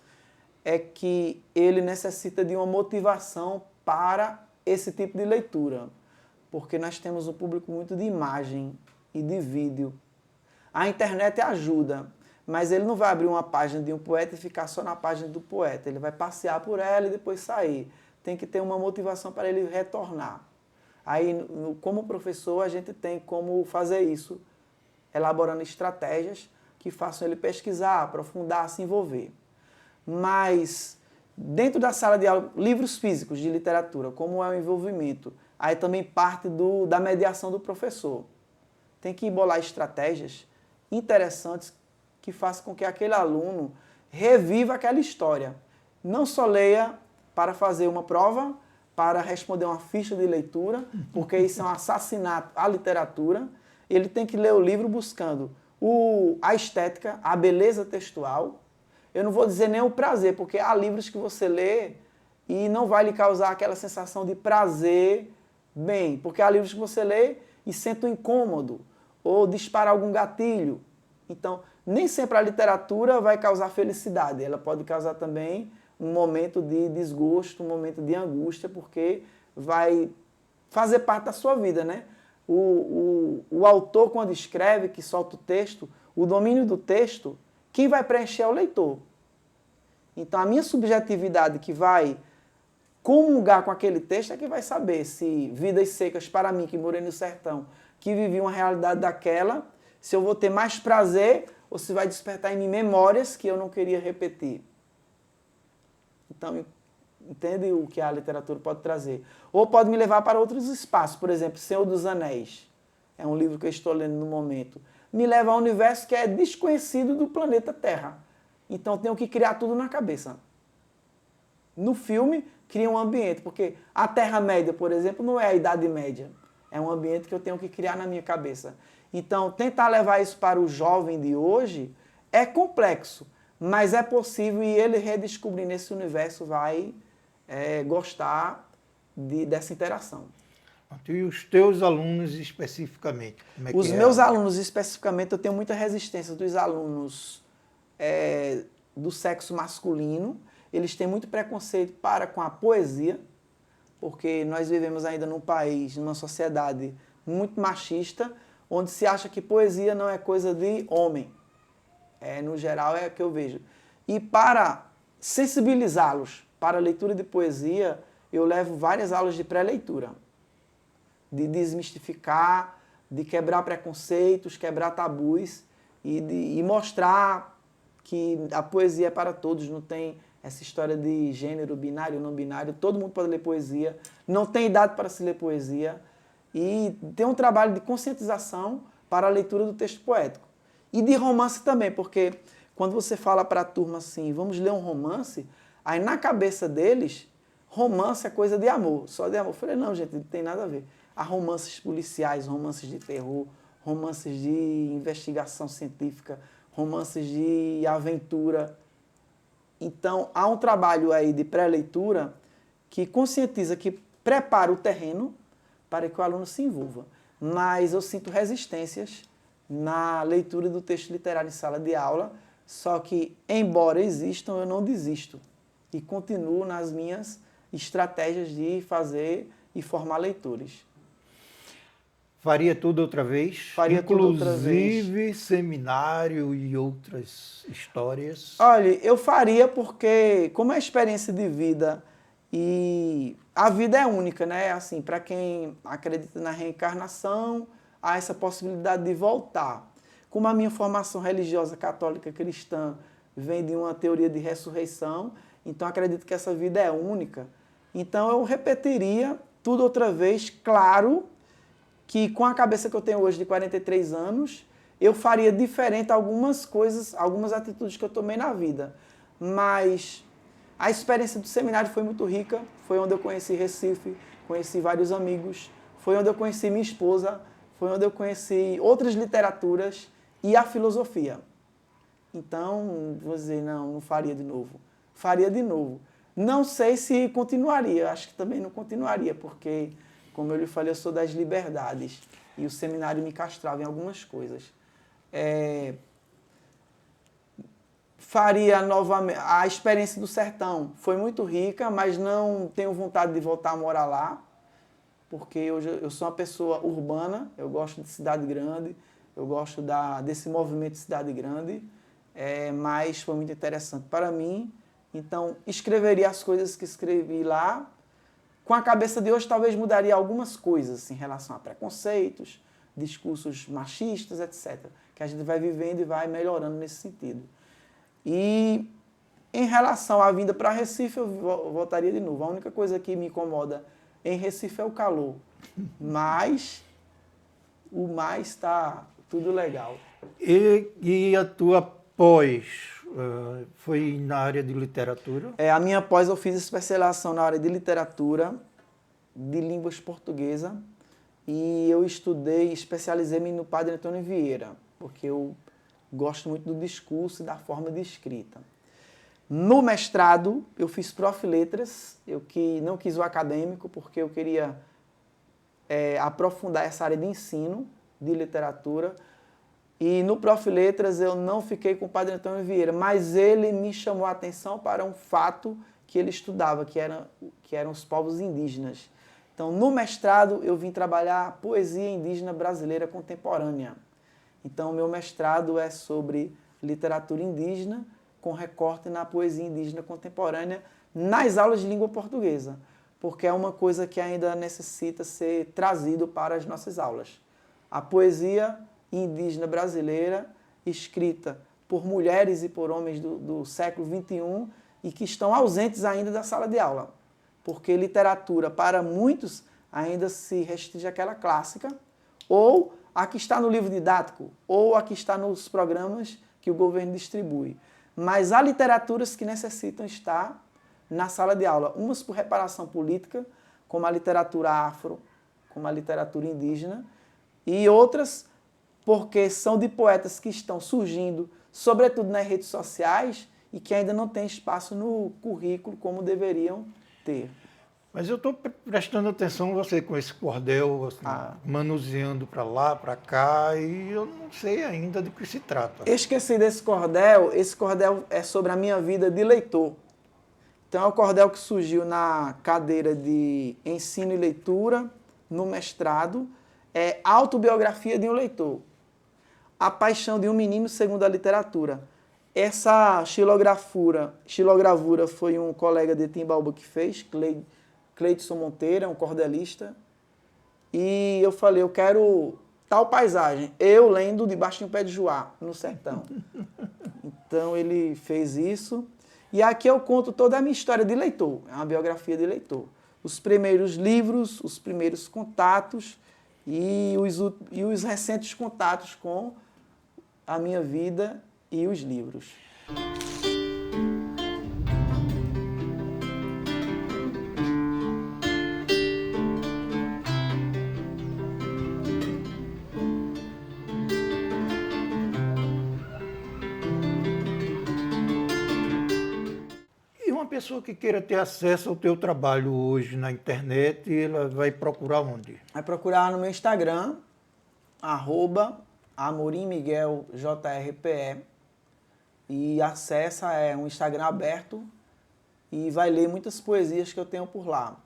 é que ele necessita de uma motivação para esse tipo de leitura. Porque nós temos um público muito de imagem e de vídeo. A internet ajuda, mas ele não vai abrir uma página de um poeta e ficar só na página do poeta. Ele vai passear por ela e depois sair. Tem que ter uma motivação para ele retornar. Aí, como professor, a gente tem como fazer isso, elaborando estratégias que façam ele pesquisar, aprofundar, se envolver. Mas, dentro da sala de aula, livros físicos de literatura, como é o envolvimento, aí também parte da mediação do professor. Tem que bolar estratégias interessantes que façam com que aquele aluno reviva aquela história. Não só leia para fazer uma prova, para responder uma ficha de leitura, porque isso é um assassinato à literatura. Ele tem que ler o livro buscando a estética, a beleza textual. Eu não vou dizer nem o prazer, porque há livros que você lê e não vai lhe causar aquela sensação de prazer bem, porque há livros que você lê e sente um incômodo, ou dispara algum gatilho. Então, nem sempre a literatura vai causar felicidade, ela pode causar também um momento de desgosto, um momento de angústia, porque vai fazer parte da sua vida, né? O autor, quando escreve, que solta o texto, o domínio do texto, quem vai preencher é o leitor. Então, a minha subjetividade que vai comungar com aquele texto é que vai saber se Vidas Secas, para mim, que morei no sertão, que vivi uma realidade daquela, se eu vou ter mais prazer ou se vai despertar em mim memórias que eu não queria repetir. Então, entende o que a literatura pode trazer. Ou pode me levar para outros espaços, por exemplo, Senhor dos Anéis, é um livro que eu estou lendo no momento. Me leva a um universo que é desconhecido do planeta Terra. Então, eu tenho que criar tudo na cabeça. No filme, cria um ambiente, porque a Terra-média, por exemplo, não é a Idade Média. É um ambiente que eu tenho que criar na minha cabeça. Então, tentar levar isso para o jovem de hoje é complexo, mas é possível e ele redescobrindo esse universo vai gostar dessa interação. E os teus alunos especificamente? Como é Os que meus alunos especificamente, eu tenho muita resistência dos alunos do sexo masculino. Eles têm muito preconceito com a poesia, porque nós vivemos ainda num país, numa sociedade muito machista, onde se acha que poesia não é coisa de homem. No geral é o que eu vejo. E para sensibilizá-los para a leitura de poesia, eu levo várias aulas de pré-leitura. De desmistificar, de quebrar preconceitos, quebrar tabus e mostrar que a poesia é para todos, não tem essa história de gênero binário, não binário, todo mundo pode ler poesia, não tem idade para se ler poesia, e tem um trabalho de conscientização para a leitura do texto poético. E de romance também, porque quando você fala para a turma assim, vamos ler um romance, aí na cabeça deles, romance é coisa de amor, só de amor. Eu falei, não, gente, não tem nada a ver. a romances policiais, romances de terror, romances de investigação científica, romances de aventura. Então, há um trabalho aí de pré-leitura que conscientiza, que prepara o terreno para que o aluno se envolva. Mas eu sinto resistências na leitura do texto literário em sala de aula, só que, embora existam, eu não desisto e continuo nas minhas estratégias de fazer e formar leitores. Faria tudo outra vez? Faria tudo outra vez. Inclusive seminário e outras histórias? Olha, eu faria porque, como é experiência de vida, e a vida é única, né? Assim, para quem acredita na reencarnação, há essa possibilidade de voltar. Como a minha formação religiosa católica cristã vem de uma teoria de ressurreição, então acredito que essa vida é única. Então eu repetiria tudo outra vez, claro que com a cabeça que eu tenho hoje de 43 anos, eu faria diferente algumas coisas, algumas atitudes que eu tomei na vida. Mas a experiência do seminário foi muito rica, foi onde eu conheci Recife, conheci vários amigos, foi onde eu conheci minha esposa, foi onde eu conheci outras literaturas e a filosofia. Então, vou dizer, não faria de novo. Faria de novo. Não sei se continuaria, acho que também não continuaria, porque, como eu lhe falei, eu sou das liberdades e o seminário me castrava em algumas coisas. Faria novamente. A experiência do sertão foi muito rica, mas não tenho vontade de voltar a morar lá, porque eu sou uma pessoa urbana, eu gosto de cidade grande, eu gosto desse movimento de cidade grande, mas foi muito interessante para mim. Então, escreveria as coisas que escrevi lá. Com a cabeça de hoje, talvez mudaria algumas coisas em relação a preconceitos, discursos machistas, etc., que a gente vai vivendo e vai melhorando nesse sentido. E em relação à vinda para Recife, eu voltaria de novo. A única coisa que me incomoda em Recife é o calor, mas o mais está tudo legal. E a tua pós foi na área de literatura? A minha pós eu fiz especialização na área de literatura, de línguas portuguesa, e eu especializei-me no Padre Antônio Vieira, porque eu gosto muito do discurso e da forma de escrita. No mestrado, eu fiz Prof. Letras, eu que não quis o acadêmico, porque eu queria aprofundar essa área de ensino, de literatura. E no Prof. Letras eu não fiquei com o Padre Antônio Vieira, mas ele me chamou a atenção para um fato que ele estudava, que eram os povos indígenas. Então, no mestrado, eu vim trabalhar a poesia indígena brasileira contemporânea. Então, meu mestrado é sobre literatura indígena, com recorte na poesia indígena contemporânea, nas aulas de língua portuguesa, porque é uma coisa que ainda necessita ser trazido para as nossas aulas. A poesia indígena brasileira, escrita por mulheres e por homens do século XXI e que estão ausentes ainda da sala de aula, porque literatura, para muitos, ainda se restringe àquela clássica, ou a que está no livro didático, ou a que está nos programas que o governo distribui. Mas há literaturas que necessitam estar na sala de aula, umas por reparação política, como a literatura afro, como a literatura indígena, e outras porque são de poetas que estão surgindo, sobretudo nas redes sociais, e que ainda não têm espaço no currículo como deveriam ter. Mas eu estou prestando atenção você com esse cordel, assim, manuseando para lá, para cá, e eu não sei ainda de que se trata. Esqueci desse cordel. Esse cordel é sobre a minha vida de leitor. Então é o cordel que surgiu na cadeira de ensino e leitura, no mestrado, é Autobiografia de um Leitor. A paixão de um menino segundo a literatura. Essa xilogravura foi um colega de Timbaúba que fez, Cleidson Monteiro, um cordelista. E eu falei, eu quero tal paisagem. Eu lendo debaixo de um pé de joá, no sertão. Então ele fez isso. E aqui eu conto toda a minha história de leitor. É uma biografia de leitor. Os primeiros livros, os primeiros contatos e os recentes contatos com a minha vida e os livros. uma pessoa que queira ter acesso ao teu trabalho hoje na internet, ela vai procurar onde? Vai procurar no meu Instagram, @AmorimMiguelJRPE, e acessa, é um Instagram aberto, e vai ler muitas poesias que eu tenho por lá.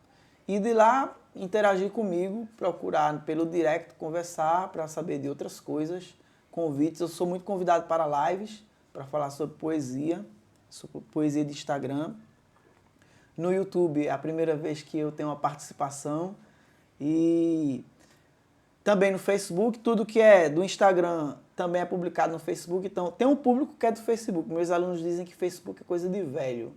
E de lá, interagir comigo, procurar pelo direct, conversar para saber de outras coisas, convites. Eu sou muito convidado para lives, para falar sobre poesia de Instagram. No YouTube é a primeira vez que eu tenho uma participação. E também no Facebook, tudo que é do Instagram também é publicado no Facebook. Então, tem um público que é do Facebook. Meus alunos dizem que Facebook é coisa de velho.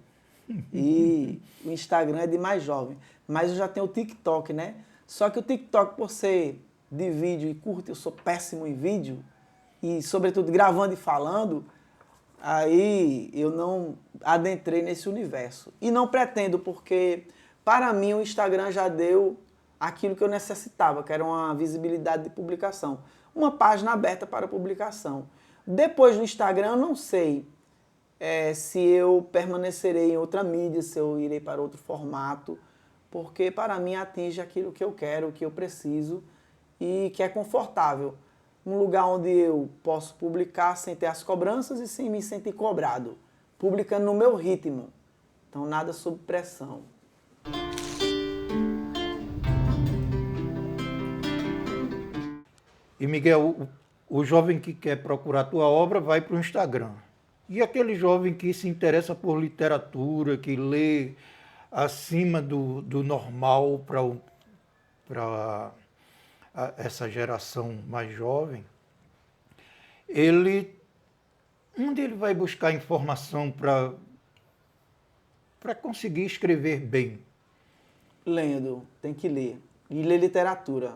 E o Instagram é de mais jovem. Mas eu já tenho o TikTok, né? Só que o TikTok, por ser de vídeo e curto, eu sou péssimo em vídeo, e sobretudo gravando e falando, aí eu não adentrei nesse universo. E não pretendo, porque para mim o Instagram já deu aquilo que eu necessitava, que era uma visibilidade de publicação. Uma página aberta para publicação. Depois do Instagram, eu não sei se eu permanecerei em outra mídia, se eu irei para outro formato, porque para mim atinge aquilo que eu quero, o que eu preciso e que é confortável. Um lugar onde eu posso publicar sem ter as cobranças e sem me sentir cobrado. Publicando no meu ritmo. Então, nada sob pressão. E Miguel, o jovem que quer procurar a tua obra vai para o Instagram. E aquele jovem que se interessa por literatura, que lê acima do normal para essa geração mais jovem, onde ele vai buscar informação para conseguir escrever bem? Lendo, tem que ler. E ler literatura.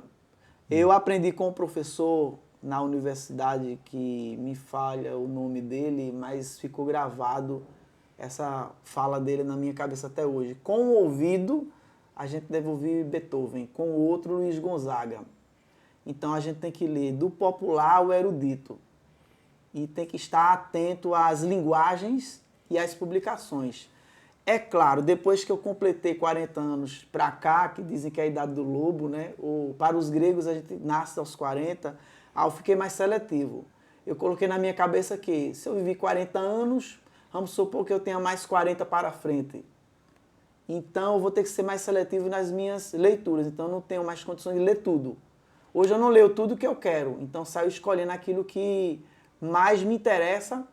Eu aprendi com um professor na universidade, que me falha o nome dele, mas ficou gravado essa fala dele na minha cabeça até hoje. Com o ouvido, a gente deve ouvir Beethoven, com o outro, Luiz Gonzaga. Então, a gente tem que ler do popular ao erudito. E tem que estar atento às linguagens e às publicações. É claro, depois que eu completei 40 anos para cá, que dizem que é a idade do lobo, né? Ou para os gregos a gente nasce aos 40, eu fiquei mais seletivo. Eu coloquei na minha cabeça que se eu vivi 40 anos, vamos supor que eu tenha mais 40 para frente. Então eu vou ter que ser mais seletivo nas minhas leituras. Então eu não tenho mais condições de ler tudo. Hoje eu não leio tudo que eu quero. Então saio escolhendo aquilo que mais me interessa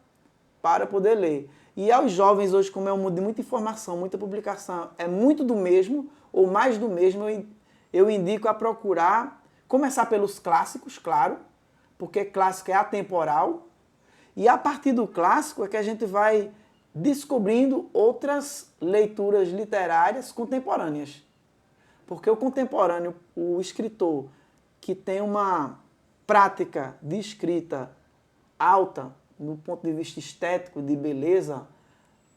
para poder ler. E aos jovens hoje, como é um mundo de muita informação, muita publicação, é muito do mesmo, ou mais do mesmo, eu indico a procurar, começar pelos clássicos, claro, porque clássico é atemporal, e a partir do clássico é que a gente vai descobrindo outras leituras literárias contemporâneas. Porque o contemporâneo, o escritor que tem uma prática de escrita alta, no ponto de vista estético, de beleza,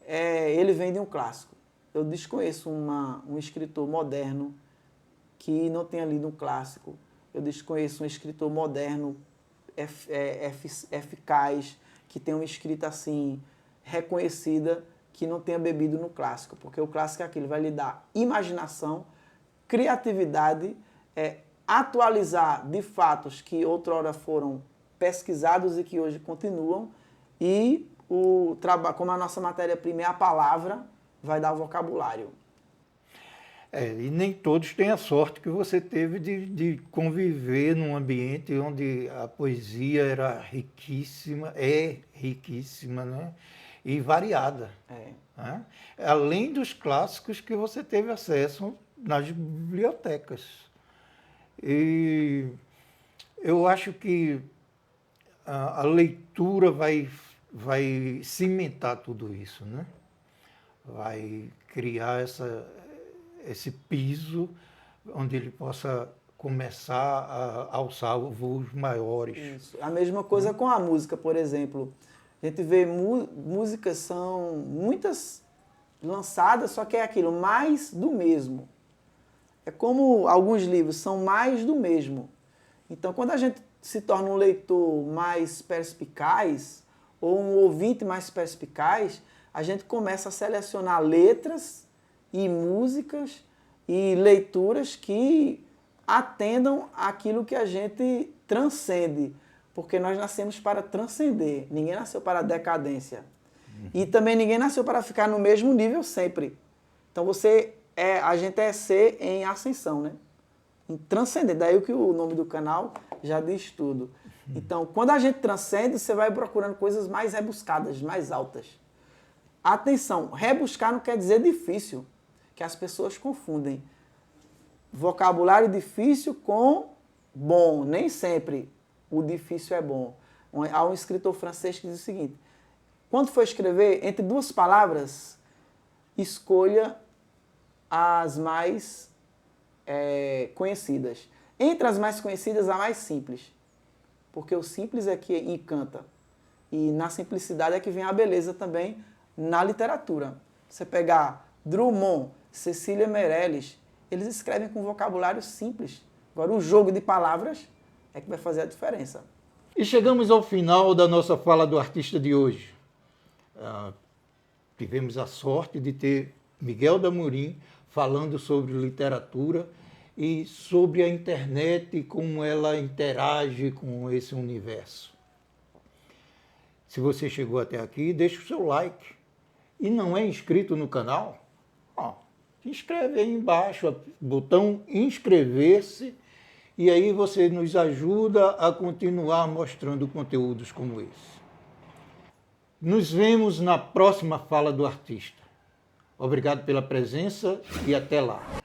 ele vem de um clássico. Eu desconheço um escritor moderno que não tenha lido um clássico. Eu desconheço um escritor moderno eficaz, que tenha uma escrita assim, reconhecida, que não tenha bebido no clássico. Porque o clássico é aquilo, vai lhe dar imaginação, criatividade, atualizar de fatos que outrora foram pesquisados e que hoje continuam, e como a nossa matéria-prima é a palavra, vai dar o vocabulário. E nem todos têm a sorte que você teve de conviver num ambiente onde a poesia era riquíssima, né? E variada. Né? Além dos clássicos que você teve acesso nas bibliotecas. E eu acho que a leitura vai cimentar tudo isso, né? Vai criar esse piso onde ele possa começar a alçar voos maiores. Isso. A mesma coisa com a música, por exemplo. A gente vê músicas, são muitas lançadas, só que é aquilo, mais do mesmo. É como alguns livros, são mais do mesmo. Então, quando a gente se torna um leitor mais perspicaz, ou um ouvinte mais perspicaz, a gente começa a selecionar letras e músicas e leituras que atendam àquilo que a gente transcende. Porque nós nascemos para transcender, ninguém nasceu para a decadência. E também ninguém nasceu para ficar no mesmo nível sempre. Então a gente é ser em ascensão, né? Em transcender. Daí que o nome do canal já diz tudo. Então, quando a gente transcende, você vai procurando coisas mais rebuscadas, mais altas. Atenção, rebuscar não quer dizer difícil, que as pessoas confundem. Vocabulário difícil com bom, nem sempre o difícil é bom. Há um escritor francês que diz o seguinte: quando for escrever, entre duas palavras, escolha as mais conhecidas. Entre as mais conhecidas, a mais simples. Porque o simples é que encanta. E na simplicidade é que vem a beleza também na literatura. Você pegar Drummond, Cecília Meirelles, eles escrevem com vocabulário simples. Agora, o jogo de palavras é que vai fazer a diferença. E chegamos ao final da nossa fala do artista de hoje. Tivemos a sorte de ter Miguel Damorim falando sobre literatura e sobre a internet e como ela interage com esse universo. Se você chegou até aqui, deixa o seu like. E não é inscrito no canal? Se inscreve aí embaixo, botão inscrever-se, e aí você nos ajuda a continuar mostrando conteúdos como esse. Nos vemos na próxima fala do artista. Obrigado pela presença e até lá.